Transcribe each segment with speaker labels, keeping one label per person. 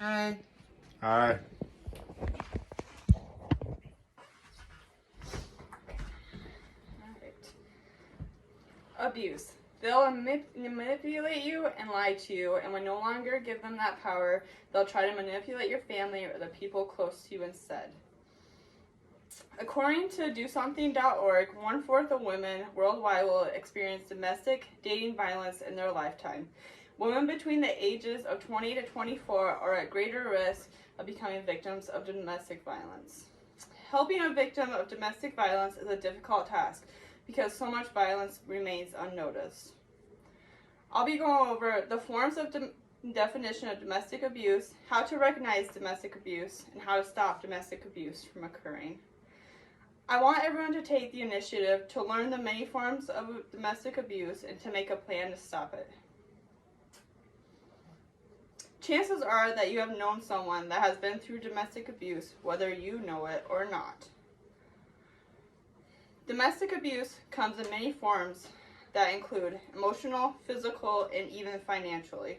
Speaker 1: Hi.
Speaker 2: Hi.
Speaker 3: Abuse. They'll manipulate you and lie to you, and when no longer give them that power, they'll try to manipulate your family or the people close to you instead. According to DoSomething.org, 1/4 of women worldwide will experience domestic dating violence in their lifetime. Women between the ages of 20 to 24 are at greater risk of becoming victims of domestic violence. Helping a victim of domestic violence is a difficult task because so much violence remains unnoticed. I'll be going over the forms of definition of domestic abuse, how to recognize domestic abuse, and how to stop domestic abuse from occurring. I want everyone to take the initiative to learn the many forms of domestic abuse and to make a plan to stop it. Chances are that you have known someone that has been through domestic abuse, whether you know it or not. Domestic abuse comes in many forms that include emotional, physical, and even financially.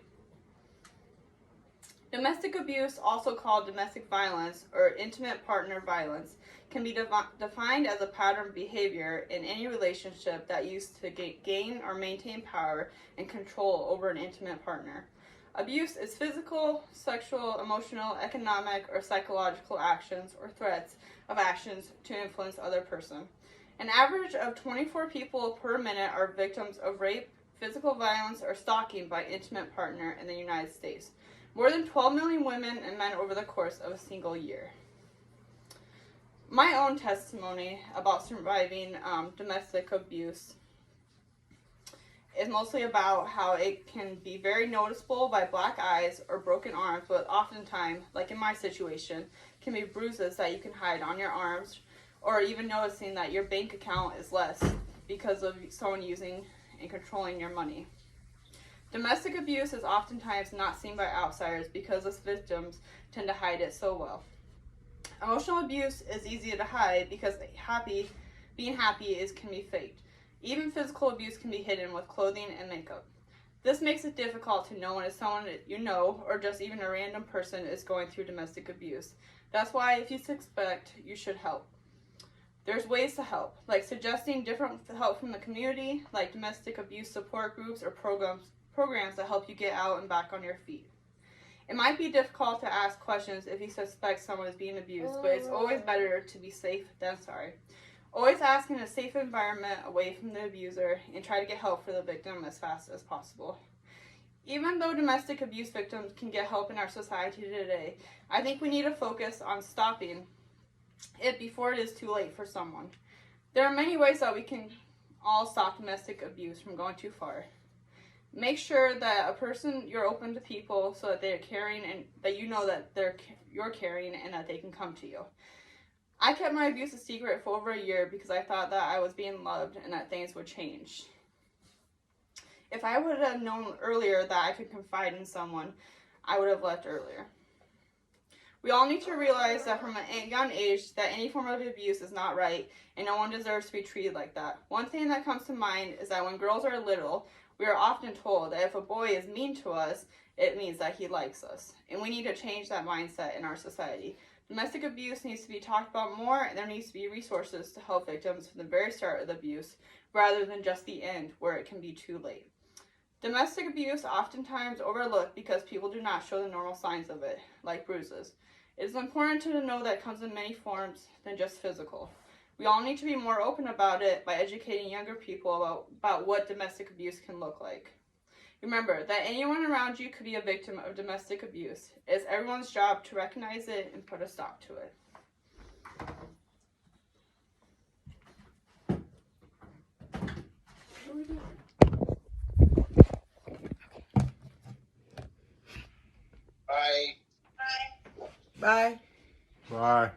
Speaker 3: Domestic abuse, also called domestic violence or intimate partner violence, can be defined as a pattern of behavior in any relationship that used to gain or maintain power and control over an intimate partner. Abuse is physical, sexual, emotional, economic, or psychological actions or threats of actions to influence other person. An average of 24 people per minute are victims of rape, physical violence, or stalking by intimate partner in the United States. More than 12 million women and men over the course of a single year. My own testimony about surviving domestic abuse is mostly about how it can be very noticeable by black eyes or broken arms, but oftentimes, like in my situation, can be bruises that you can hide on your arms, or even noticing that your bank account is less because of someone using and controlling your money. Domestic abuse is oftentimes not seen by outsiders because its victims tend to hide it so well. Emotional abuse is easy to hide because being happy can be faked. Even physical abuse can be hidden with clothing and makeup. This makes it difficult to know when it's someone you know or just even a random person is going through domestic abuse. That's why if you suspect, you should help. There's ways to help, like suggesting different help from the community, like domestic abuse support groups or programs that help you get out and back on your feet. It might be difficult to ask questions if you suspect someone is being abused, but it's always better to be safe than sorry. Always ask in a safe environment away from the abuser and try to get help for the victim as fast as possible. Even though domestic abuse victims can get help in our society today, I think we need to focus on stopping it before it is too late for someone. There are many ways that we can all stop domestic abuse from going too far. Make sure that you're open to people so that they're caring and that you know that you're caring and that they can come to you. I kept my abuse a secret for over a year because I thought that I was being loved and that things would change. If I would have known earlier that I could confide in someone, I would have left earlier. We all need to realize that from a young age that any form of abuse is not right and no one deserves to be treated like that. One thing that comes to mind is that when girls are little, we are often told that if a boy is mean to us, it means that he likes us. And we need to change that mindset in our society. Domestic abuse needs to be talked about more, and there needs to be resources to help victims from the very start of the abuse, rather than just the end, where it can be too late. Domestic abuse oftentimes overlooked because people do not show the normal signs of it, like bruises. It is important to know that it comes in many forms than just physical. We all need to be more open about it by educating younger people about what domestic abuse can look like. Remember that anyone around you could be a victim of domestic abuse. It is everyone's job to recognize it and put a stop to it.
Speaker 1: Bye.
Speaker 2: Bye.